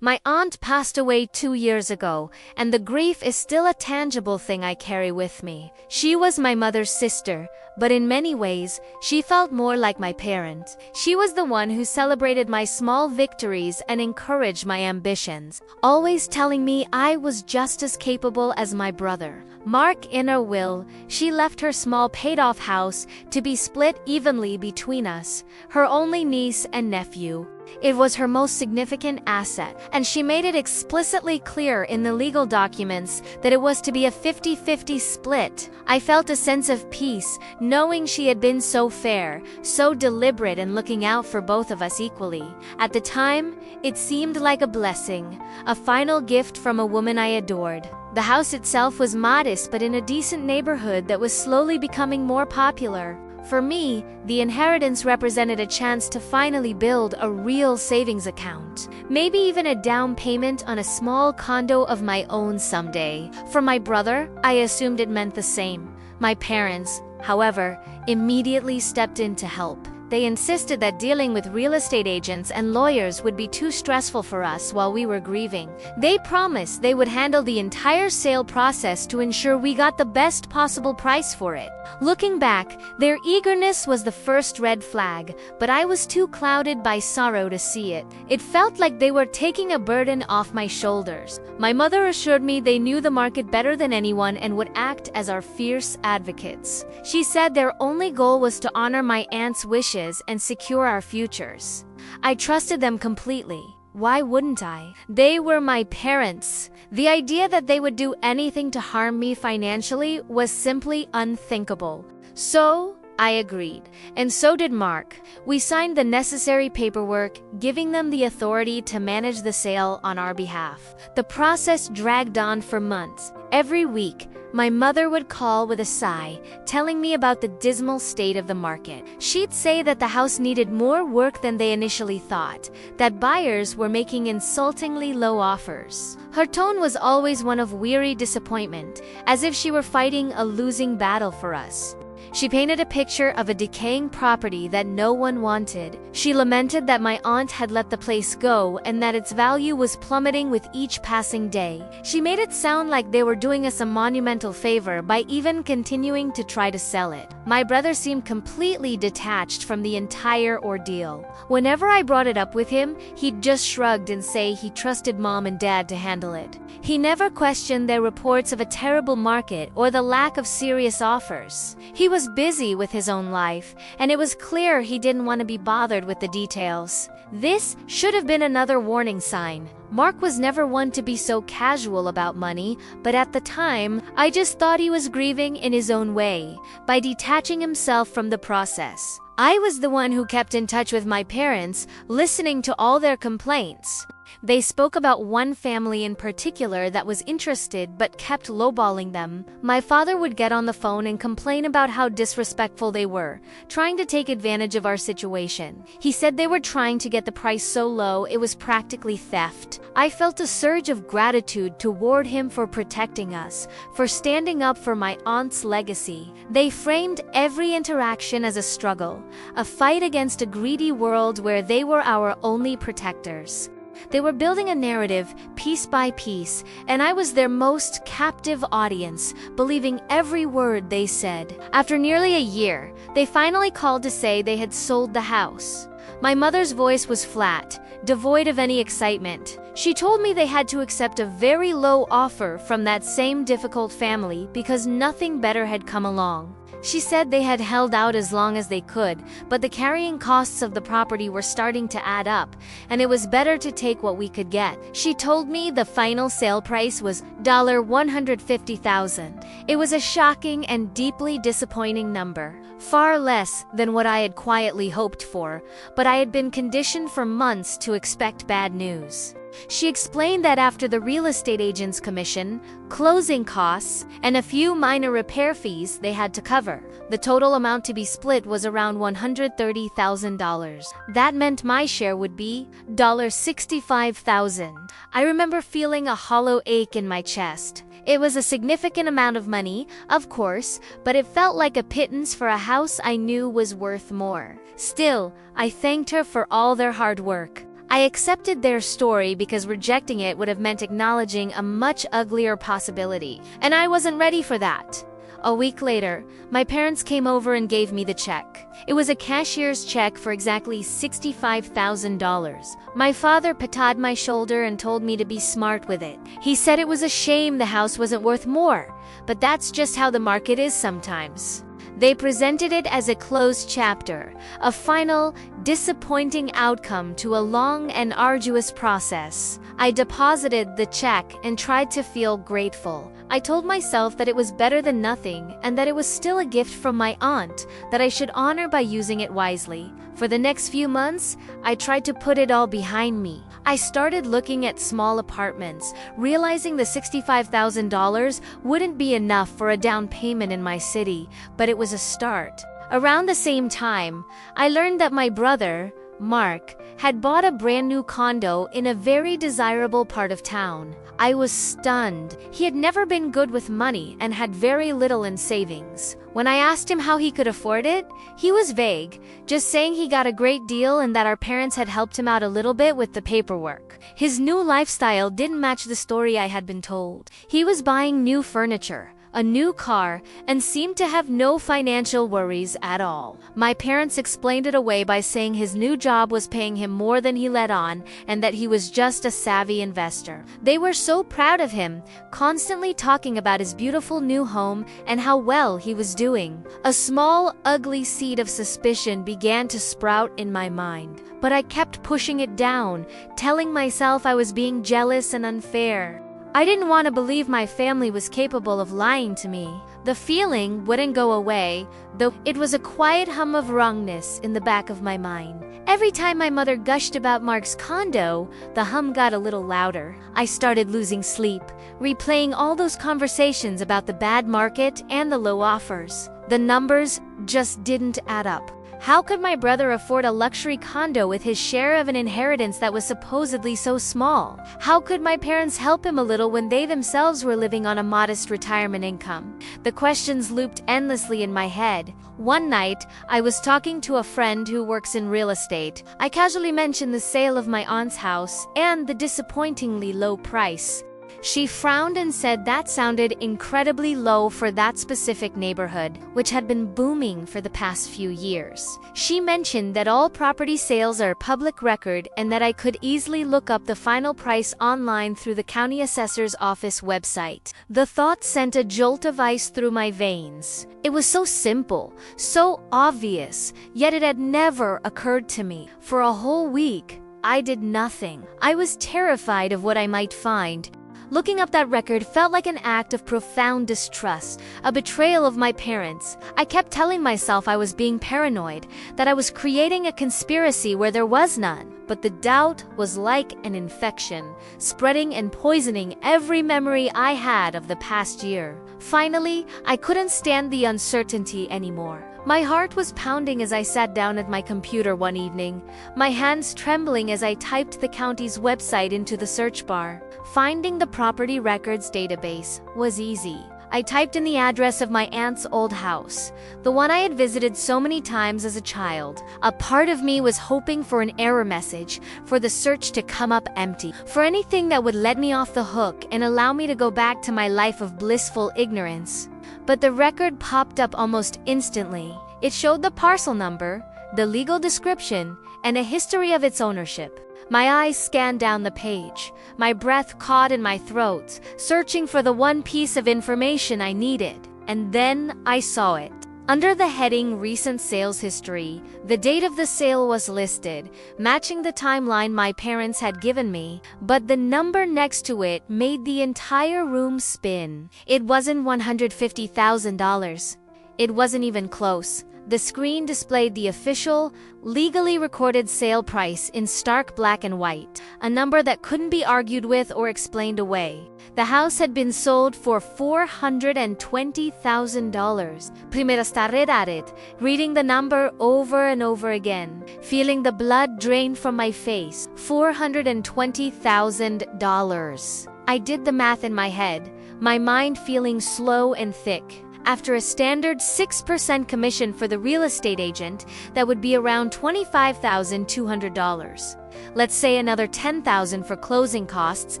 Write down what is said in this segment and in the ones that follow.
My aunt passed away 2 years ago, and the grief is still a tangible thing I carry with me. She was my mother's sister, but in many ways, she felt more like my parent. She was the one who celebrated my small victories and encouraged my ambitions, always telling me I was just as capable as my brother. Mark, in her will, she left her small paid-off house to be split evenly between us, her only niece and nephew. It was her most significant asset, and she made it explicitly clear in the legal documents that it was to be a 50-50 split. I felt a sense of peace, knowing she had been so fair, so deliberate in looking out for both of us equally. At the time, it seemed like a blessing, a final gift from a woman I adored. The house itself was modest but in a decent neighborhood that was slowly becoming more popular. For me, the inheritance represented a chance to finally build a real savings account. Maybe even a down payment on a small condo of my own someday. For my brother, I assumed it meant the same. My parents, however, immediately stepped in to help. They insisted that dealing with real estate agents and lawyers would be too stressful for us while we were grieving. They promised they would handle the entire sale process to ensure we got the best possible price for it. Looking back, their eagerness was the first red flag, but I was too clouded by sorrow to see it. It felt like they were taking a burden off my shoulders. My mother assured me they knew the market better than anyone and would act as our fierce advocates. She said their only goal was to honor my aunt's wishes and secure our futures. I trusted them completely. Why wouldn't I? They were my parents. The idea that they would do anything to harm me financially was simply unthinkable. So, I agreed. And so did Mark. We signed the necessary paperwork, giving them the authority to manage the sale on our behalf. The process dragged on for months. Every week, my mother would call with a sigh, telling me about the dismal state of the market. She'd say that the house needed more work than they initially thought, that buyers were making insultingly low offers. Her tone was always one of weary disappointment, as if she were fighting a losing battle for us. She painted a picture of a decaying property that no one wanted. She lamented that my aunt had let the place go and that its value was plummeting with each passing day. She made it sound like they were doing us a monumental favor by even continuing to try to sell it. My brother seemed completely detached from the entire ordeal. Whenever I brought it up with him, he'd just shrugged and say he trusted Mom and Dad to handle it. He never questioned their reports of a terrible market or the lack of serious offers. He was busy with his own life, and it was clear he didn't want to be bothered with the details. This should have been another warning sign. Mark was never one to be so casual about money, but at the time, I just thought he was grieving in his own way, by detaching himself from the process. I was the one who kept in touch with my parents, listening to all their complaints. They spoke about one family in particular that was interested but kept lowballing them. My father would get on the phone and complain about how disrespectful they were, trying to take advantage of our situation. He said they were trying to get the price so low it was practically theft. I felt a surge of gratitude toward him for protecting us, for standing up for my aunt's legacy. They framed every interaction as a struggle, a fight against a greedy world where they were our only protectors. They were building a narrative, piece by piece, and I was their most captive audience, believing every word they said. After nearly a year, they finally called to say they had sold the house. My mother's voice was flat, devoid of any excitement. She told me they had to accept a very low offer from that same difficult family because nothing better had come along. She said they had held out as long as they could, but the carrying costs of the property were starting to add up, and it was better to take what we could get. She told me the final sale price was $150,000. It was a shocking and deeply disappointing number, far less than what I had quietly hoped for, but I had been conditioned for months to expect bad news. She explained that after the real estate agent's commission, closing costs, and a few minor repair fees they had to cover, the total amount to be split was around $130,000. That meant my share would be $65,000. I remember feeling a hollow ache in my chest. It was a significant amount of money, of course, but it felt like a pittance for a house I knew was worth more. Still, I thanked her for all their hard work. I accepted their story because rejecting it would have meant acknowledging a much uglier possibility, and I wasn't ready for that. A week later, my parents came over and gave me the check. It was a cashier's check for exactly $65,000. My father patted my shoulder and told me to be smart with it. He said it was a shame the house wasn't worth more, but that's just how the market is sometimes. They presented it as a closed chapter, a final, disappointing outcome to a long and arduous process. I deposited the check and tried to feel grateful. I told myself that it was better than nothing and that it was still a gift from my aunt that I should honor by using it wisely. For the next few months, I tried to put it all behind me. I started looking at small apartments, realizing the $65,000 wouldn't be enough for a down payment in my city, but it was a start. Around the same time, I learned that my brother, Mark, had bought a brand new condo in a very desirable part of town. I was stunned. He had never been good with money and had very little in savings. When I asked him how he could afford it, he was vague, just saying he got a great deal and that our parents had helped him out a little bit with the paperwork. His new lifestyle didn't match the story I had been told. He was buying new furniture, a new car, and seemed to have no financial worries at all. My parents explained it away by saying his new job was paying him more than he let on and that he was just a savvy investor. They were so proud of him, constantly talking about his beautiful new home and how well he was doing. A small, ugly seed of suspicion began to sprout in my mind, but I kept pushing it down, telling myself I was being jealous and unfair. I didn't want to believe my family was capable of lying to me. The feeling wouldn't go away, though it was a quiet hum of wrongness in the back of my mind. Every time my mother gushed about Mark's condo, the hum got a little louder. I started losing sleep, replaying all those conversations about the bad market and the low offers. The numbers just didn't add up. How could my brother afford a luxury condo with his share of an inheritance that was supposedly so small? How could my parents help him a little when they themselves were living on a modest retirement income? The questions looped endlessly in my head. One night, I was talking to a friend who works in real estate. I casually mentioned the sale of my aunt's house and the disappointingly low price. She frowned and said that sounded incredibly low for that specific neighborhood, which had been booming for the past few years. She mentioned that all property sales are public record and that I could easily look up the final price online through the county assessor's office website. The thought sent a jolt of ice through my veins. It was so simple, so obvious, yet it had never occurred to me. For a whole week, I did nothing. I was terrified of what I might find. Looking up that record felt like an act of profound distrust, a betrayal of my parents. I kept telling myself I was being paranoid, that I was creating a conspiracy where there was none. But the doubt was like an infection, spreading and poisoning every memory I had of the past year. Finally, I couldn't stand the uncertainty anymore. My heart was pounding as I sat down at my computer one evening, my hands trembling as I typed the county's website into the search bar. Finding the property records database was easy. I typed in the address of my aunt's old house, the one I had visited so many times as a child. A part of me was hoping for an error message, for the search to come up empty, for anything that would let me off the hook and allow me to go back to my life of blissful ignorance. But the record popped up almost instantly. It showed the parcel number, the legal description, and a history of its ownership. My eyes scanned down the page, my breath caught in my throat, searching for the one piece of information I needed. And then I saw it. Under the heading Recent Sales History, the date of the sale was listed, matching the timeline my parents had given me, but the number next to it made the entire room spin. It wasn't $150,000. It wasn't even close. The screen displayed the official, legally recorded sale price in stark black and white, a number that couldn't be argued with or explained away. The house had been sold for $420,000. Primera stared at it, reading the number over and over again, feeling the blood drain from my face. $420,000. I did the math in my head, my mind feeling slow and thick. After a standard 6% commission for the real estate agent, that would be around $25,200. Let's say another $10,000 for closing costs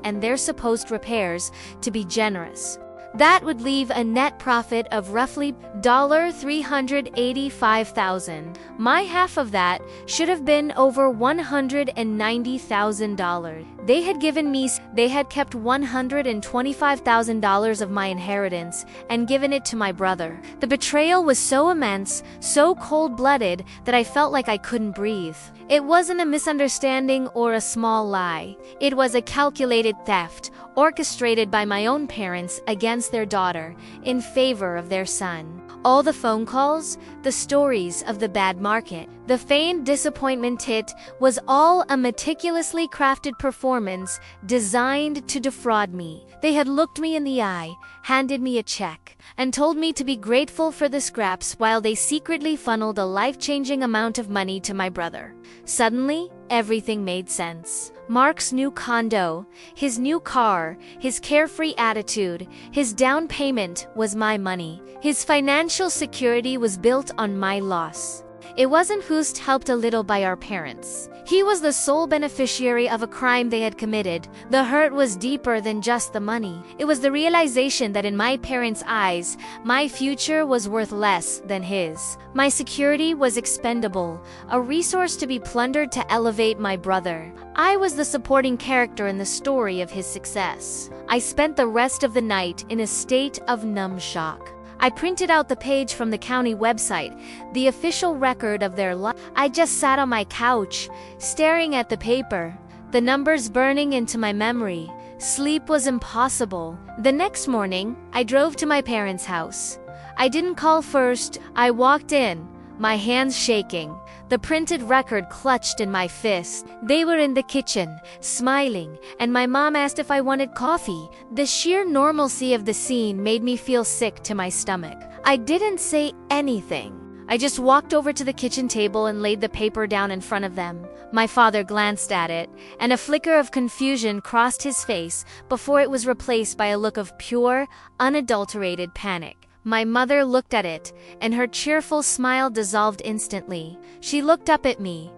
and their supposed repairs, to be generous. That would leave a net profit of roughly $385,000. My half of that should have been over $190,000. They had kept $125,000 of my inheritance and given it to my brother. The betrayal was so immense, so cold-blooded, that I felt like I couldn't breathe. It wasn't a misunderstanding or a small lie. It was a calculated theft, orchestrated by my own parents against their daughter, in favor of their son. All the phone calls, the stories of the bad market, the feigned disappointment, it was all a meticulously crafted performance designed to defraud me. They had looked me in the eye, handed me a check, and told me to be grateful for the scraps while they secretly funneled a life-changing amount of money to my brother. Suddenly, everything made sense. Mark's new condo, his new car, his carefree attitude, his down payment was my money. His financial security was built on my loss. It wasn't just helped a little by our parents. He was the sole beneficiary of a crime they had committed. The hurt was deeper than just the money. It was the realization that in my parents' eyes, my future was worth less than his. My security was expendable, a resource to be plundered to elevate my brother. I was the supporting character in the story of his success. I spent the rest of the night in a state of numb shock. I printed out the page from the county website, the official record of their life. I just sat on my couch, staring at the paper, the numbers burning into my memory. Sleep was impossible. The next morning, I drove to my parents' house. I didn't call first. I walked in, my hands shaking, the printed record clutched in my fist. They were in the kitchen, smiling, and my mom asked if I wanted coffee. The sheer normalcy of the scene made me feel sick to my stomach. I didn't say anything. I just walked over to the kitchen table and laid the paper down in front of them. My father glanced at it, and a flicker of confusion crossed his face before it was replaced by a look of pure, unadulterated panic. My mother looked at it, and her cheerful smile dissolved instantly. She looked up at me,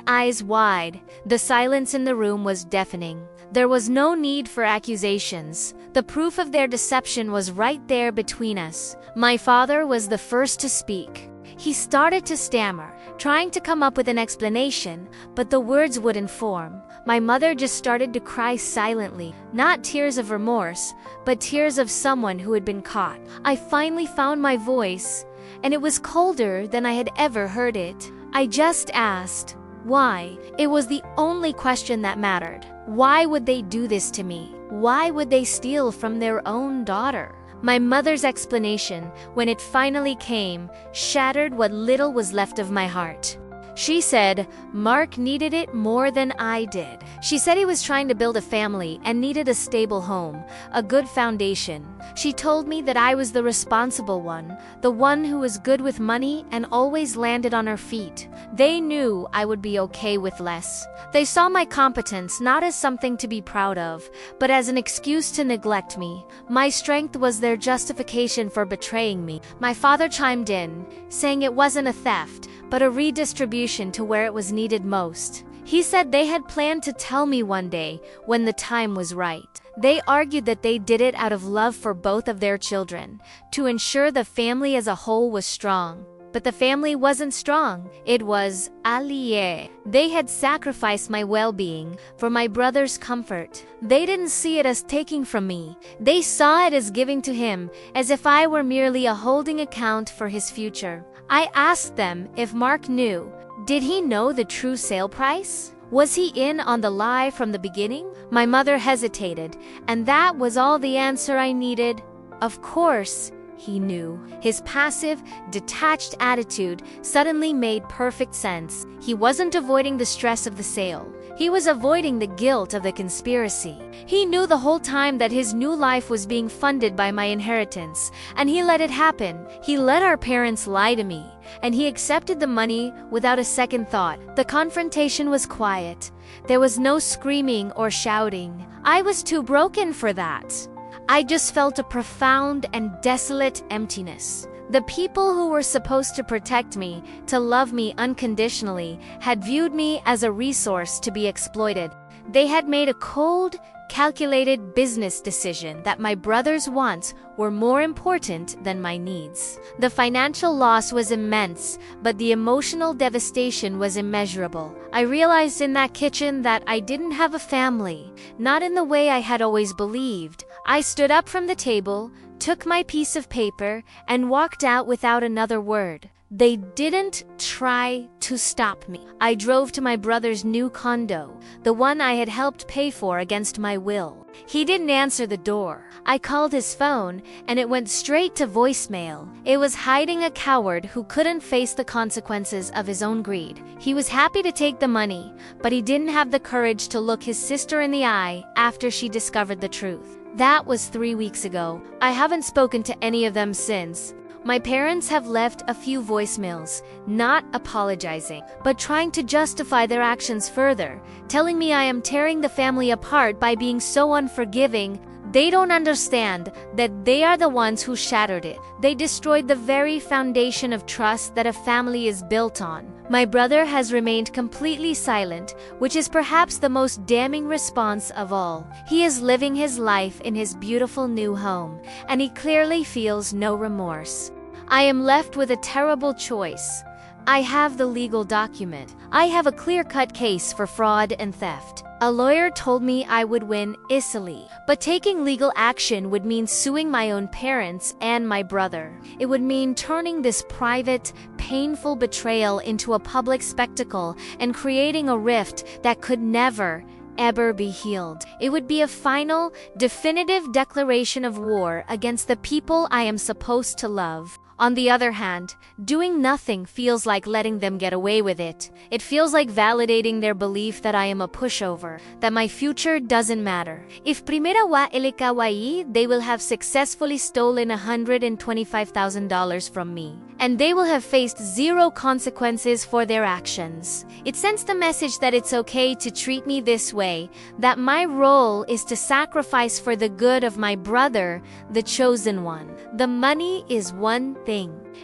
eyes wide. The silence in the room was deafening. There was no need for accusations. The proof of their deception was right there between us. My father was the first to speak. He started to stammer, trying to come up with an explanation, but the words wouldn't form. My mother just started to cry silently, not tears of remorse, but tears of someone who had been caught. I finally found my voice, and it was colder than I had ever heard it. I just asked, why? It was the only question that mattered. Why would they do this to me? Why would they steal from their own daughter? My mother's explanation, when it finally came, shattered what little was left of my heart. She said, Mark needed it more than I did. She said he was trying to build a family and needed a stable home, a good foundation. She told me that I was the responsible one, the one who was good with money and always landed on her feet. They knew I would be okay with less. They saw my competence not as something to be proud of, but as an excuse to neglect me. My strength was their justification for betraying me. My father chimed in, saying it wasn't a theft, but a redistribution to where it was needed most. He said they had planned to tell me one day when the time was right. They argued that they did it out of love for both of their children, to ensure the family as a whole was strong. But the family wasn't strong. It was allié. They had sacrificed my well-being for my brother's comfort. They didn't see it as taking from me. They saw it as giving to him, as if I were merely a holding account for his future. I asked them if Mark knew. Did he know the true sale price? Was he in on the lie from the beginning? My mother hesitated, and that was all the answer I needed. Of course, he knew. His passive, detached attitude suddenly made perfect sense. He wasn't avoiding the stress of the sale. He was avoiding the guilt of the conspiracy. He knew the whole time that his new life was being funded by my inheritance, and he let it happen. He let our parents lie to me, and he accepted the money without a second thought. The confrontation was quiet. There was no screaming or shouting. I was too broken for that. I just felt a profound and desolate emptiness. The people who were supposed to protect me, to love me unconditionally, had viewed me as a resource to be exploited. They had made a cold, calculated business decision that my brother's wants were more important than my needs. The financial loss was immense, but the emotional devastation was immeasurable. I realized in that kitchen that I didn't have a family, not in the way I had always believed. I stood up from the table, took my piece of paper, and walked out without another word. They didn't try to stop me. I drove to my brother's new condo, the one I had helped pay for against my will. He didn't answer the door. I called his phone, and it went straight to voicemail. It was hiding a coward who couldn't face the consequences of his own greed. He was happy to take the money, but he didn't have the courage to look his sister in the eye after she discovered the truth. That was 3 weeks ago. I haven't spoken to any of them since. My parents have left a few voicemails, not apologizing, but trying to justify their actions further, telling me I am tearing the family apart by being so unforgiving. They don't understand that they are the ones who shattered it. They destroyed the very foundation of trust that a family is built on. My brother has remained completely silent, which is perhaps the most damning response of all. He is living his life in his beautiful new home, and he clearly feels no remorse. I am left with a terrible choice. I have the legal document. I have a clear-cut case for fraud and theft. A lawyer told me I would win easily, but taking legal action would mean suing my own parents and my brother. It would mean turning this private, painful betrayal into a public spectacle and creating a rift that could never, ever be healed. It would be a final, definitive declaration of war against the people I am supposed to love. On the other hand, doing nothing feels like letting them get away with it. It feels like validating their belief that I am a pushover, that my future doesn't matter. If primera wa elikawaii, they will have successfully stolen $125,000 from me, and they will have faced zero consequences for their actions. It sends the message that it's okay to treat me this way, that my role is to sacrifice for the good of my brother, the chosen one. The money is one thing.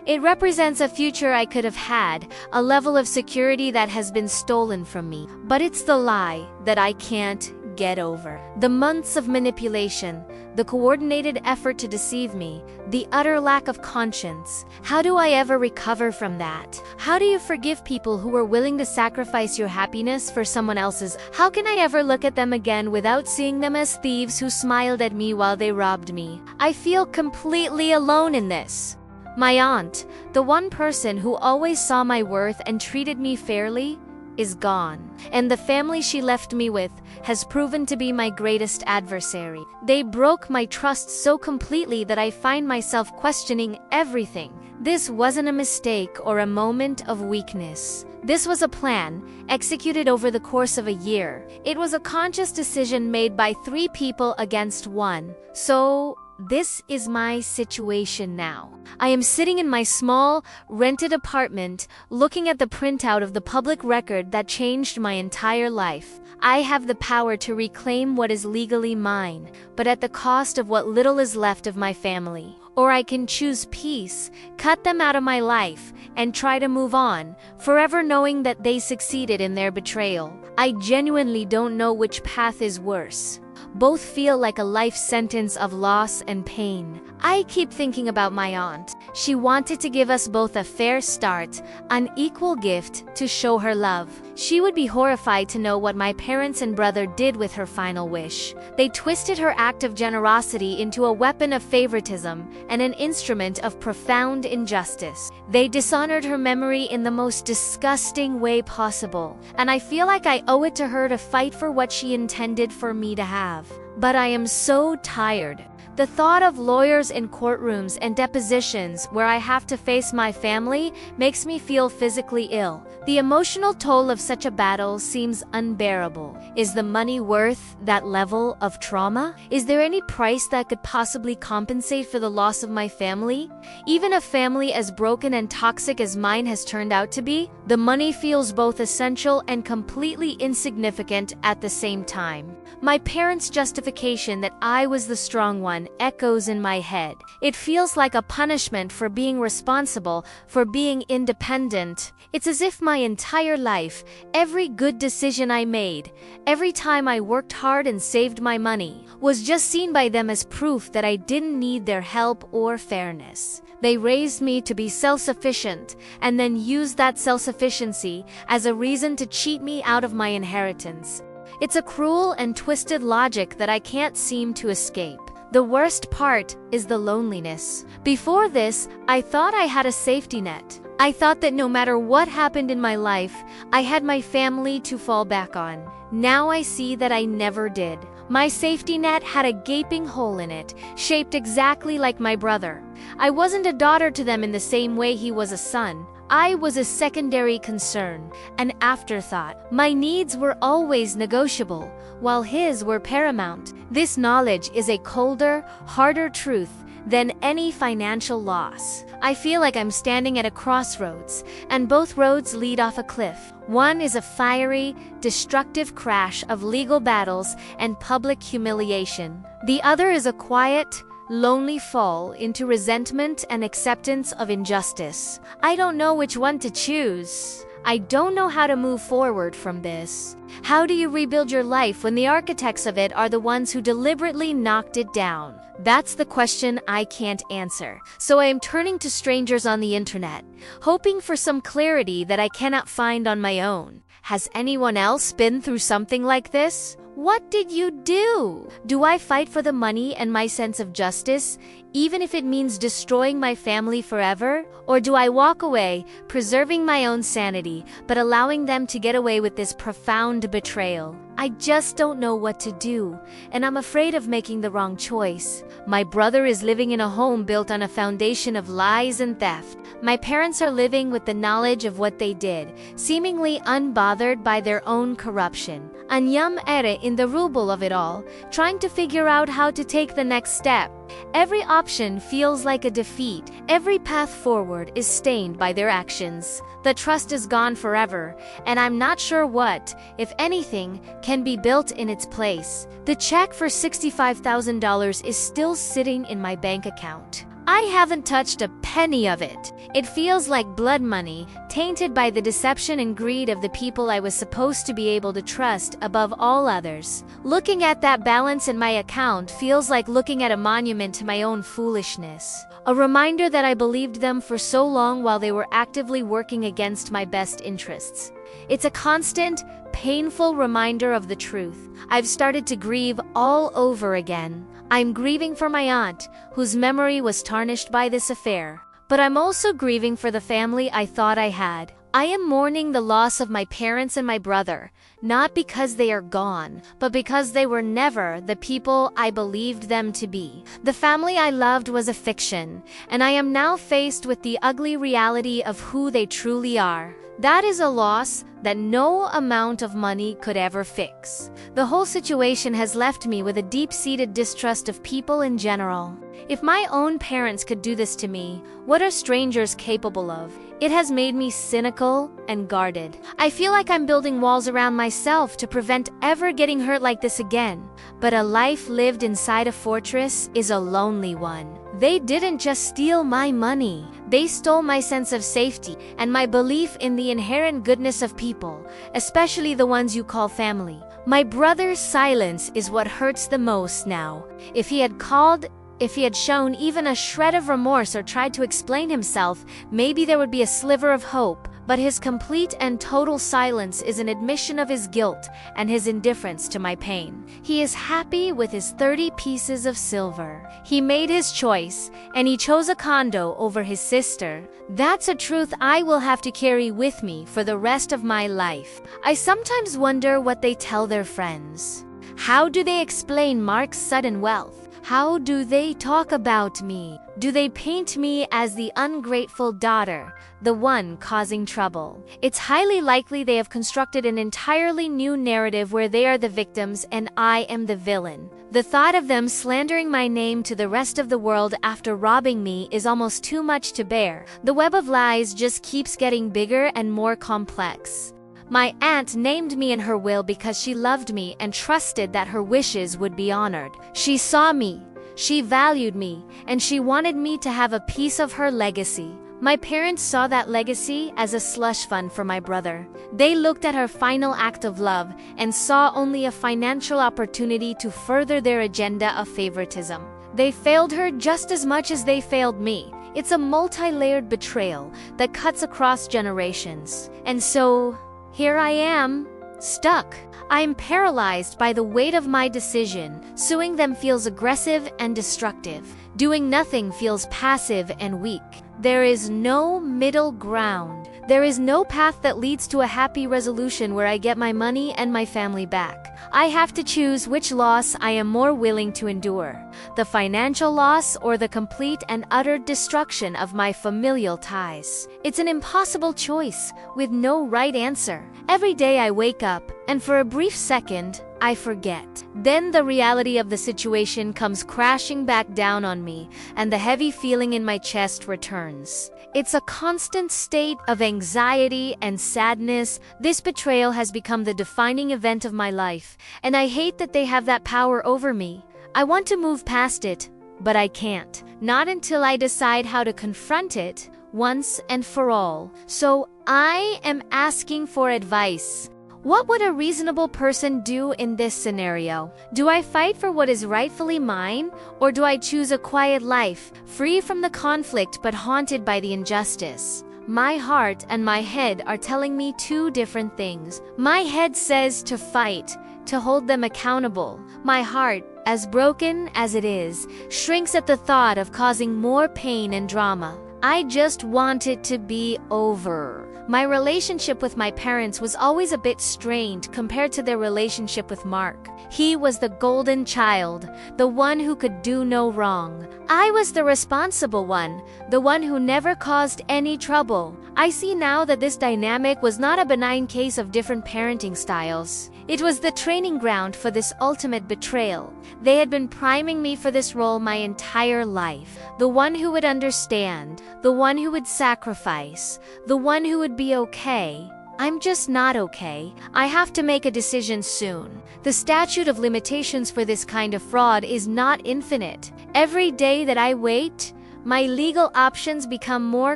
It represents a future I could have had, a level of security that has been stolen from me. But it's the lie that I can't get over. The months of manipulation, the coordinated effort to deceive me, the utter lack of conscience. How do I ever recover from that? How do you forgive people who are willing to sacrifice your happiness for someone else's? How can I ever look at them again without seeing them as thieves who smiled at me while they robbed me? I feel completely alone in this. My aunt, the one person who always saw my worth and treated me fairly, is gone. And the family she left me with has proven to be my greatest adversary. They broke my trust so completely that I find myself questioning everything. This wasn't a mistake or a moment of weakness. This was a plan, executed over the course of a year. It was a conscious decision made by 3 people against 1. So, this is my situation now. I am sitting in my small, rented apartment, looking at the printout of the public record that changed my entire life. I have the power to reclaim what is legally mine, but at the cost of what little is left of my family. Or I can choose peace, cut them out of my life, and try to move on, forever knowing that they succeeded in their betrayal. I genuinely don't know which path is worse. Both feel like a life sentence of loss and pain. I keep thinking about my aunt. She wanted to give us both a fair start, an equal gift to show her love. She would be horrified to know what my parents and brother did with her final wish. They twisted her act of generosity into a weapon of favoritism and an instrument of profound injustice. They dishonored her memory in the most disgusting way possible, and I feel like I owe it to her to fight for what she intended for me to have. But I am so tired. The thought of lawyers in courtrooms and depositions where I have to face my family makes me feel physically ill. The emotional toll of such a battle seems unbearable. Is the money worth that level of trauma? Is there any price that could possibly compensate for the loss of my family? Even a family as broken and toxic as mine has turned out to be, the money feels both essential and completely insignificant at the same time. My parents' justification that I was the strong one echoes in my head. It feels like a punishment for being responsible, for being independent. It's as if my entire life, every good decision I made, every time I worked hard and saved my money, was just seen by them as proof that I didn't need their help or fairness. They raised me to be self-sufficient and then used that self-sufficiency as a reason to cheat me out of my inheritance. It's a cruel and twisted logic that I can't seem to escape. The worst part is the loneliness. Before this, I thought I had a safety net. I thought that no matter what happened in my life, I had my family to fall back on. Now I see that I never did. My safety net had a gaping hole in it, shaped exactly like my brother. I wasn't a daughter to them in the same way he was a son. I was a secondary concern, an afterthought. My needs were always negotiable, while his were paramount. This knowledge is a colder, harder truth than any financial loss. I feel like I'm standing at a crossroads, and both roads lead off a cliff. One is a fiery, destructive crash of legal battles and public humiliation. The other is a quiet, lonely fall into resentment and acceptance of injustice. I don't know which one to choose. I don't know how to move forward from this. How do you rebuild your life when the architects of it are the ones who deliberately knocked it down? That's the question I can't answer. So I am turning to strangers on the internet, hoping for some clarity that I cannot find on my own. Has anyone else been through something like this? What did you do? Do I fight for the money and my sense of justice, even if it means destroying my family forever? Or do I walk away, preserving my own sanity, but allowing them to get away with this profound betrayal? I just don't know what to do, and I'm afraid of making the wrong choice. My brother is living in a home built on a foundation of lies and theft. My parents are living with the knowledge of what they did, seemingly unbothered by their own corruption. Anyam ere in the rubble of it all, trying to figure out how to take the next step. Every option feels like a defeat. Every path forward is stained by their actions. The trust is gone forever, and I'm not sure what, if anything, can be built in its place. The check for $65,000 is still sitting in my bank account. I haven't touched a penny of it. It feels like blood money, tainted by the deception and greed of the people I was supposed to be able to trust above all others. Looking at that balance in my account feels like looking at a monument to my own foolishness. A reminder that I believed them for so long while they were actively working against my best interests. It's a constant, painful reminder of the truth. I've started to grieve all over again. I'm grieving for my aunt, whose memory was tarnished by this affair. But I'm also grieving for the family I thought I had. I am mourning the loss of my parents and my brother, not because they are gone, but because they were never the people I believed them to be. The family I loved was a fiction, and I am now faced with the ugly reality of who they truly are. That is a loss that no amount of money could ever fix. The whole situation has left me with a deep-seated distrust of people in general. If my own parents could do this to me, what are strangers capable of? It has made me cynical and guarded. I feel like I'm building walls around myself to prevent ever getting hurt like this again. But a life lived inside a fortress is a lonely one. They didn't just steal my money. They stole my sense of safety and my belief in the inherent goodness of people, especially the ones you call family. My brother's silence is what hurts the most now. If he had shown even a shred of remorse or tried to explain himself, maybe there would be a sliver of hope. But his complete and total silence is an admission of his guilt and his indifference to my pain. He is happy with his 30 pieces of silver. He made his choice, and he chose a condo over his sister. That's a truth I will have to carry with me for the rest of my life. I sometimes wonder what they tell their friends. How do they explain Mark's sudden wealth? How do they talk about me? Do they paint me as the ungrateful daughter, the one causing trouble? It's highly likely they have constructed an entirely new narrative where they are the victims and I am the villain. The thought of them slandering my name to the rest of the world after robbing me is almost too much to bear. The web of lies just keeps getting bigger and more complex. My aunt named me in her will because she loved me and trusted that her wishes would be honored. She saw me. She valued me, and she wanted me to have a piece of her legacy. My parents saw that legacy as a slush fund for my brother. They looked at her final act of love and saw only a financial opportunity to further their agenda of favoritism. They failed her just as much as they failed me. It's a multi-layered betrayal that cuts across generations. And so, here I am, stuck. I am paralyzed by the weight of my decision. Suing them feels aggressive and destructive. Doing nothing feels passive and weak. There is no middle ground. There is no path that leads to a happy resolution where I get my money and my family back. I have to choose which loss I am more willing to endure: the financial loss or the complete and utter destruction of my familial ties. It's an impossible choice with no right answer. Every day I wake up, and for a brief second, I forget. Then the reality of the situation comes crashing back down on me, and the heavy feeling in my chest returns. It's a constant state of anxiety and sadness. This betrayal has become the defining event of my life, and I hate that they have that power over me. I want to move past it, but I can't. Not until I decide how to confront it once and for all. So I am asking for advice. What would a reasonable person do in this scenario? Do I fight for what is rightfully mine, or do I choose a quiet life, free from the conflict but haunted by the injustice? My heart and my head are telling me two different things. My head says to fight, to hold them accountable. My heart, as broken as it is, shrinks at the thought of causing more pain and drama. I just want it to be over. My relationship with my parents was always a bit strained compared to their relationship with Mark. He was the golden child, the one who could do no wrong. I was the responsible one, the one who never caused any trouble. I see now that this dynamic was not a benign case of different parenting styles. It was the training ground for this ultimate betrayal. They had been priming me for this role my entire life. The one who would understand, the one who would sacrifice, the one who would be okay. I'm just not okay. I have to make a decision soon. The statute of limitations for this kind of fraud is not infinite. Every day that I wait, my legal options become more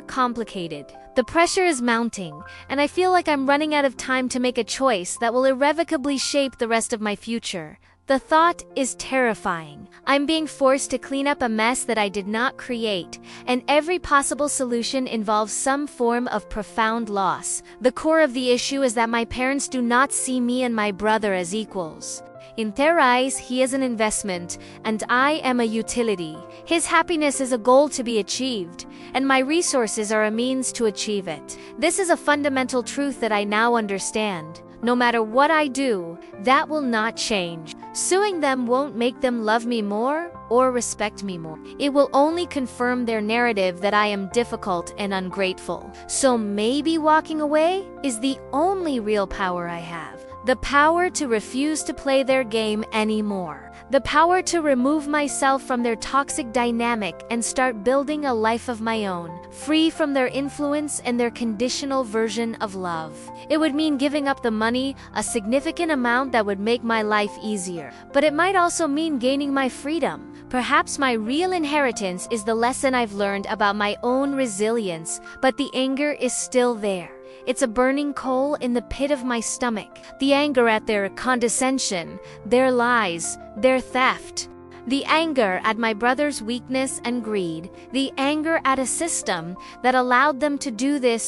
complicated. The pressure is mounting, and I feel like I'm running out of time to make a choice that will irrevocably shape the rest of my future. The thought is terrifying. I'm being forced to clean up a mess that I did not create, and every possible solution involves some form of profound loss. The core of the issue is that my parents do not see me and my brother as equals. In their eyes, he is an investment, and I am a utility. His happiness is a goal to be achieved, and my resources are a means to achieve it. This is a fundamental truth that I now understand. No matter what I do, that will not change. Suing them won't make them love me more or respect me more. It will only confirm their narrative that I am difficult and ungrateful. So maybe walking away is the only real power I have. The power to refuse to play their game anymore. The power to remove myself from their toxic dynamic and start building a life of my own, free from their influence and their conditional version of love. It would mean giving up the money, a significant amount that would make my life easier. But it might also mean gaining my freedom. Perhaps my real inheritance is the lesson I've learned about my own resilience, but the anger is still there. It's a burning coal in the pit of my stomach. The anger at their condescension, their lies, their theft. The anger at my brother's weakness and greed. The anger at a system that allowed them to do this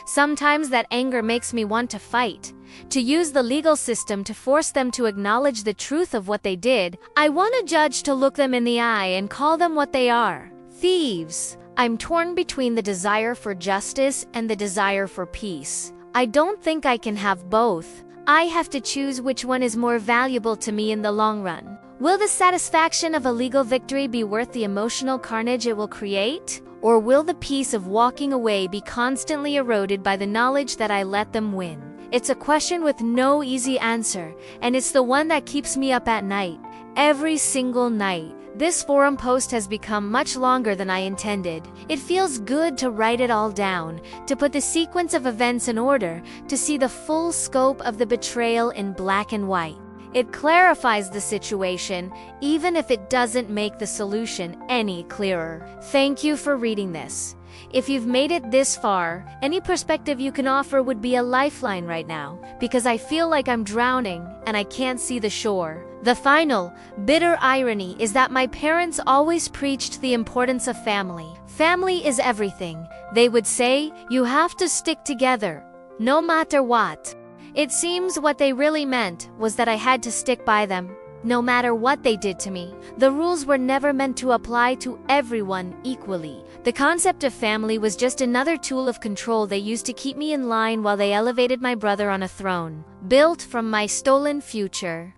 sometimes that anger makes me want to fight. To use the legal system to force them to acknowledge the truth of what they did. I want a judge to look them in the eye and call them what they are. Thieves. I'm torn between the desire for justice and the desire for peace. I don't think I can have both. I have to choose which one is more valuable to me in the long run. Will the satisfaction of a legal victory be worth the emotional carnage it will create? Or will the peace of walking away be constantly eroded by the knowledge that I let them win? It's a question with no easy answer, and it's the one that keeps me up at night, every single night. This forum post has become much longer than I intended. It feels good to write it all down, to put the sequence of events in order, to see the full scope of the betrayal in black and white. It clarifies the situation, even if it doesn't make the solution any clearer. Thank you for reading this. If you've made it this far, any perspective you can offer would be a lifeline right now, because I feel like I'm drowning and I can't see the shore. The final, bitter irony is that my parents always preached the importance of family. Family is everything. They would say, you have to stick together, no matter what. It seems what they really meant was that I had to stick by them, no matter what they did to me. The rules were never meant to apply to everyone equally. The concept of family was just another tool of control they used to keep me in line while they elevated my brother on a throne, built from my stolen future.